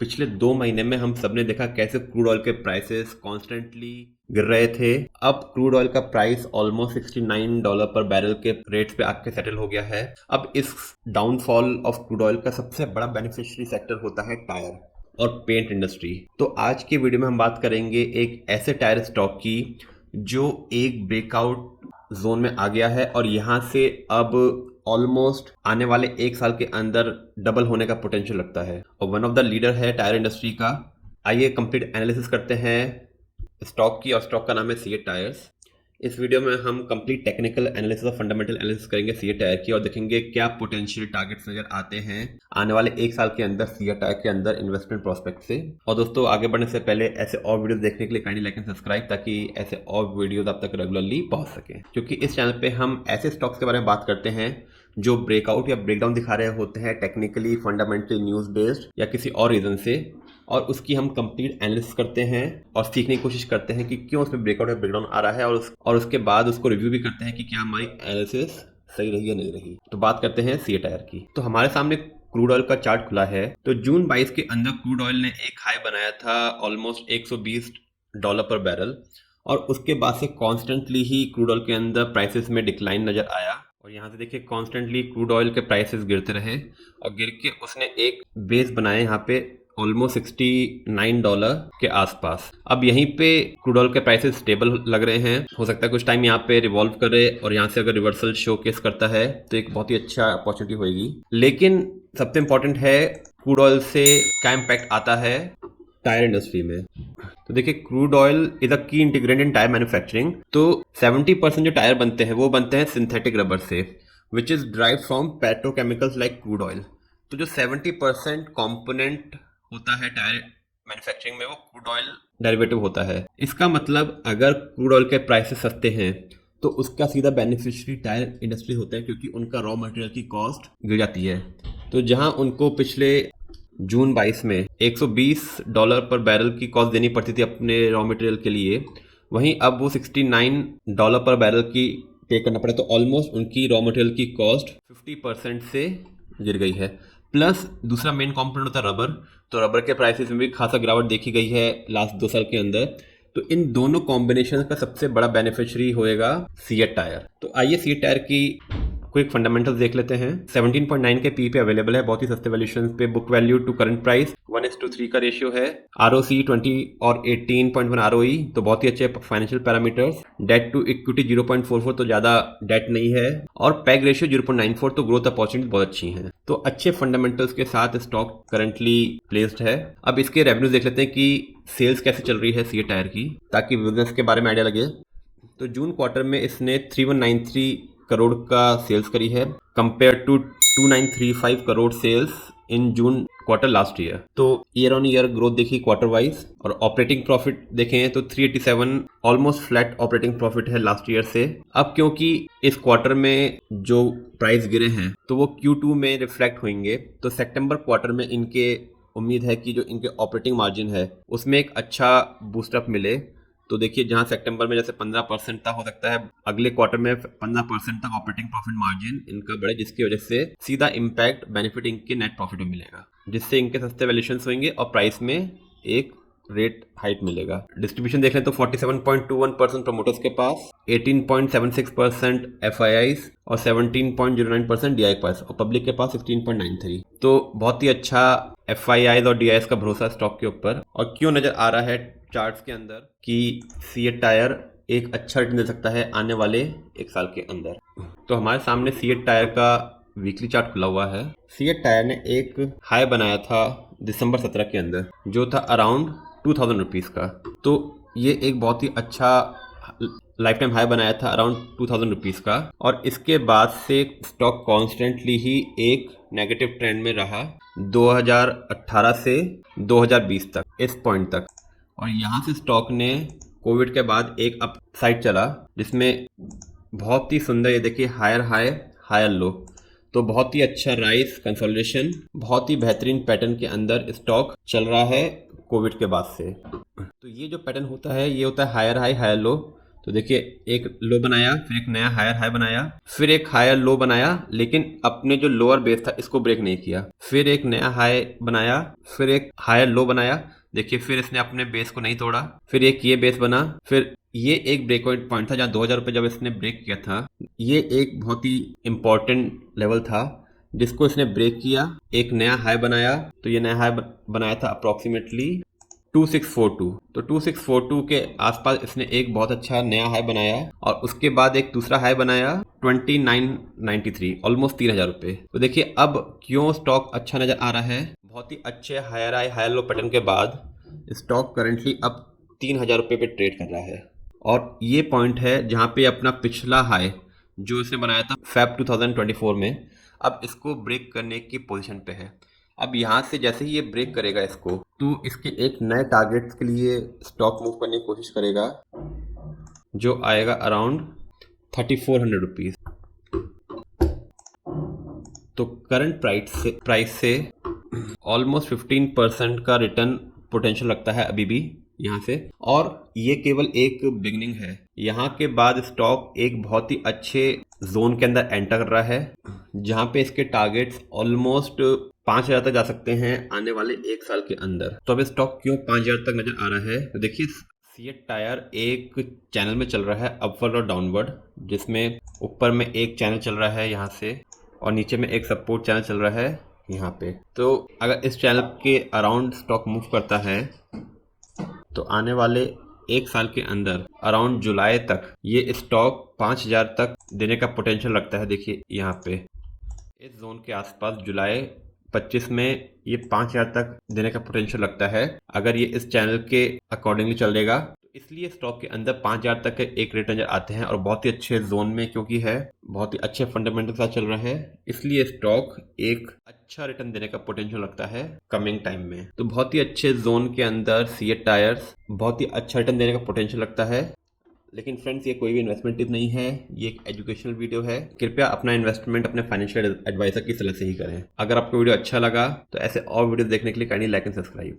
पिछले 2 महीने में हम सबने देखा कैसे क्रूड ऑयल के प्राइसेस कॉन्स्टेंटली गिर रहे थे। अब क्रूड ऑयल का प्राइस ऑलमोस्ट $69 पर बैरल के रेट्स पे आके सेटल हो गया है। अब इस डाउनफॉल ऑफ क्रूड ऑयल का सबसे बड़ा बेनिफिशियरी सेक्टर होता है टायर और पेंट इंडस्ट्री। तो आज की वीडियो में हम बात करेंगे एक ऐसे टायर स्टॉक की जो एक ब्रेकआउट जोन में आ गया है और यहाँ से अब ऑलमोस्ट आने वाले 1 साल के अंदर डबल होने का पोटेंशियल लगता है और वन ऑफ द लीडर है टायर इंडस्ट्री का। आइए कंप्लीट एनालिसिस करते हैं स्टॉक की, और स्टॉक का नाम है सीएट टायर्स। इस वीडियो में हम कंप्लीट टेक्निकल एनालिसिस और फंडामेंटल एनालिसिस करेंगे सीएट टायर की और देखेंगे क्या पोटेंशियल टारगेट्स नजर आते हैं आने वाले 1 साल के अंदर सीएट टायर के अंदर इन्वेस्टमेंट प्रोस्पेक्ट से। और दोस्तों, आगे बढ़ने से पहले ऐसे और वीडियो देखने के लिए काइंडली लाइक एंड सब्सक्राइब, ताकि ऐसे और वीडियोज आप तक रेगुलरली पहुंच सके, क्योंकि इस चैनल पे हम ऐसे स्टॉक्स के बारे में बात करते हैं जो ब्रेकआउट या ब्रेकडाउन दिखा रहे होते हैं टेक्निकली, फंडामेंटली, न्यूज बेस्ड या किसी और रीजन से, और उसकी हम कंप्लीट एनालिसिस करते हैं और सीखने की कोशिश करते हैं कि क्यों उसमें ब्रेकआउट या ब्रेकडाउन आ रहा है, और उसके बाद उसको रिव्यू भी करते हैं कि क्या हमारी एनालिसिस सही रही या नहीं रही। तो बात करते हैं सीएट टायर की। तो हमारे सामने क्रूड ऑयल का चार्ट खुला है। तो जून 22 के अंदर क्रूड ऑयल ने एक हाई बनाया था ऑलमोस्ट $120 पर बैरल, और उसके बाद से कॉन्स्टेंटली ही क्रूड ऑयल के अंदर प्राइसेस में डिक्लाइन नजर आया। और यहाँ से देखिए कॉन्स्टेंटली क्रूड ऑयल के प्राइसेस गिरते रहे और गिर के उसने एक बेस बनाया यहाँ पे ऑलमोस्ट $69 के आसपास। अब यहीं पे क्रूड ऑयल के प्राइसेस स्टेबल लग रहे हैं। हो सकता है कुछ टाइम यहाँ पे रिवॉल्व करे और यहाँ से अगर रिवर्सल शोकेस करता है तो एक बहुत ही अच्छा अपॉर्चुनिटी होगी। लेकिन सबसे इम्पोर्टेंट है क्रूड ऑयल से क्या इम्पैक्ट आता है टायर इंडस्ट्री में। तो देखिए, क्रूड ऑयल इज अ की इंटीग्रेंट इन टायर मैन्युफैक्चरिंग। तो 70% जो टायर बनते हैं वो बनते हैं सिंथेटिक रबर से, which is drive from petrochemicals like crude oil. तो जो 70% कॉम्पोनेंट होता है टायर मैन्युफैक्चरिंग में, वो क्रूड ऑयल डेरिवेटिव होता है। इसका मतलब अगर क्रूड ऑयल के प्राइसेस सस्ते हैं तो उसका सीधा बेनिफिशियरी टायर इंडस्ट्री होता है, क्योंकि उनका रॉ मटेरियल की कॉस्ट गिर जाती है। तो जहां उनको पिछले जून 22 में $120 पर बैरल की कॉस्ट देनी पड़ती थी अपने रॉ मटेरियल के लिए, वहीं अब वो $69 पर बैरल की पे करना पड़ा। तो ऑलमोस्ट उनकी रॉ मटेरियल की कॉस्ट 50% से गिर गई है। प्लस दूसरा मेन कंपोनेंट होता है रबर। तो रबर के प्राइसेस में भी खासा गिरावट देखी गई है लास्ट 2 साल के अंदर। तो इन दोनों कॉम्बिनेशन का सबसे बड़ा बेनिफिशियरी होएगा सीएट टायर। तो आइए सीएट टायर की क्विक फंडामेंटल्स देख लेते हैं। 17.9 के पी पे अवेलेबल है, बहुत ही सस्ते वैल्यूएशन पे। Book value to current price 1:3 का रेशियो है। आरओसी 20 और 18.1 आरओई, तो बहुत ही अच्छे financial parameters. Debt to equity 0.44, तो ज्यादा डेट नहीं है। और पैग रेशियो 0.94, तो ग्रोथ अपॉर्चुनिटी बहुत अच्छी है। तो अच्छे फंडामेंटल्स के साथ स्टॉक करंटली प्लेस्ड है। अब इसके रेवेन्यूज देख लेते हैं कि सेल्स कैसे चल रही है सीएट टायर की, ताकि बिजनेस के बारे में आइडिया लगे। तो जून क्वार्टर में इसने 3193 करोड़ का सेल्स करी है, compare to 2935 crore sales in June quarter last year. तो ईयर ऑन ईयर ग्रोथ देखी क्वार्टर वाइज। और ऑपरेटिंग प्रॉफिट देखें तो 387, ऑलमोस्ट फ्लैट ऑपरेटिंग प्रॉफिट है लास्ट ईयर से। अब क्योंकि इस क्वार्टर में जो प्राइस गिरे हैं तो वो Q2 में रिफ्लेक्ट होंगे, तो सितंबर क्वार्टर में इनके उम्मीद है कि जो इनके ऑपरेटिंग मार्जिन है उसमें एक अच्छा बूस्टअप मिले। तो देखिए, जहां सितंबर में जैसे 15% तक हो सकता है, अगले क्वार्टर में 15% तक ऑपरेटिंग प्रॉफिट मार्जिन इनका बढ़े, जिसकी वजह से सीधा इम्पैक्ट बेनिफिट इनके नेट प्रॉफिट में मिलेगा, जिससे इनके सस्ते वैल्यूएशंस होंगे और प्राइस में एक रेट हाइट मिलेगा। डिस्ट्रीब्यूशन देख लें तो 47.21% प्रमोटर्स के पास, 18.76% एफआईआईज और 17.09% डीआई पास, और पब्लिक के पास 16.93। तो बहुत ही अच्छा एफआईआईज और डीआईएस का भरोसा स्टॉक के ऊपर। और क्यों नजर आ रहा है चार्ट्स के अंदर कि सीएट टायर एक अच्छा रिटर्न दे सकता है आने वाले 1 साल के अंदर। तो हमारे सामने सीएट टायर का वीकली चार्ट खुला हुआ है। सीएट टायर ने एक हाई बनाया था दिसंबर 17 के अंदर, जो था अराउंड 2000 रुपीज़ का। तो ये एक बहुत ही अच्छा लाइफ टाइम हाई बनाया था अराउंड 2000 रुपीज़ का। और इसके बाद से स्टॉक कॉन्स्टेंटली ही एक नेगेटिव ट्रेंड में रहा 2018 से 2020 तक, इस पॉइंट तक। और यहाँ से स्टॉक ने कोविड के बाद एक अप साइड चला, जिसमें बहुत ही सुंदर, ये देखिए, हायर हाई हायर लो। तो बहुत ही अच्छा राइज कंसोलिडेशन, बहुत ही बेहतरीन पैटर्न के अंदर स्टॉक चल रहा है कोविड के बाद से। तो ये जो पैटर्न होता है ये होता है हायर हाई हायर लो। तो देखिए एक लो बनाया, फिर एक नया हायर हाई बनाया, फिर एक हायर लो बनाया, लेकिन अपने जो लोअर बेस था इसको ब्रेक नहीं किया। फिर एक नया हाई बनाया, फिर एक हायर लो बनाया, देखिए फिर इसने अपने बेस को नहीं तोड़ा। फिर एक ये बेस बना, फिर ये एक ब्रेक पॉइंट था जहाँ 2000 रुपये जब इसने ब्रेक किया था, ये एक बहुत ही इंपॉर्टेंट लेवल था जिसको इसने ब्रेक किया, एक नया हाई बनाया। तो ये नया हाई बनाया था अप्रोक्सीमेटली 2642। तो 2642 के आसपास इसने एक बहुत अच्छा नया हाई बनाया और उसके बाद एक दूसरा हाई बनाया 2993, ऑलमोस्ट 3000 रुपये। तो देखिए अब क्यों स्टॉक अच्छा नजर आ रहा है। बहुत ही अच्छे higher high higher low pattern के बाद स्टॉक करंटली अब 3000 रुपये पे ट्रेड कर रहा है और ये पॉइंट है जहाँ पे अपना पिछला हाई जो इसने बनाया था फेब 2024 में, अब इसको ब्रेक करने की पोजीशन पे है। अब यहाँ से जैसे ही ये ब्रेक करेगा इसको, तो इसके एक नए टारगेट्स के लिए स्टॉक मूव करने की कोशिश करेगा जो आएगा अराउंड 3400 रुपीज़। तो करंट प्राइस से ऑलमोस्ट 15% का रिटर्न पोटेंशियल लगता है अभी भी यहाँ से, और ये केवल एक बिगनिंग है। यहाँ के बाद स्टॉक एक बहुत ही अच्छे जोन के अंदर एंटर कर रहा है जहाँ पे इसके टारगेट्स ऑलमोस्ट 5000 तक जा सकते हैं आने वाले एक साल के अंदर। तो अब स्टॉक क्यों 5000 तक नजर आ रहा है, तो देखिए सीएट टायर एक चैनल में चल रहा है अपवर्ड और डाउनवर्ड, जिसमें ऊपर में एक चैनल चल रहा है यहाँ से और नीचे में एक सपोर्ट चैनल चल रहा है यहाँ पे। तो अगर इस चैनल के अराउंड स्टॉक मूव करता है तो आने वाले एक साल के अंदर अराउंड जुलाई तक ये स्टॉक 5000 तक देने का पोटेंशियल लगता है। देखिए यहाँ पे इस जोन के आसपास जुलाई 25 में ये 5000 तक देने का पोटेंशियल लगता है अगर ये इस चैनल के अकॉर्डिंगली चलेगा। तो इसलिए स्टॉक के अंदर 5000 तक के एक रेट नजर आते हैं और बहुत ही अच्छे जोन में, क्योंकि है बहुत ही अच्छे फंडामेंटल के साथ चल रहा है, इसलिए स्टॉक एक अच्छा रिटर्न देने का पोटेंशियल लगता है कमिंग टाइम में। तो बहुत ही अच्छे जोन के अंदर सीएट टायर्स बहुत ही अच्छा रिटर्न देने का पोटेंशियल लगता है। लेकिन फ्रेंड्स, ये कोई भी इन्वेस्टमेंट टिप नहीं है, ये एक एजुकेशनल वीडियो है। कृपया अपना इन्वेस्टमेंट अपने फाइनेंशियल एडवाइजर की सलाह से ही करें। अगर आपको वीडियो अच्छा लगा तो ऐसे और वीडियो देखने के लिए काइंडली लाइक एंड सब्सक्राइब।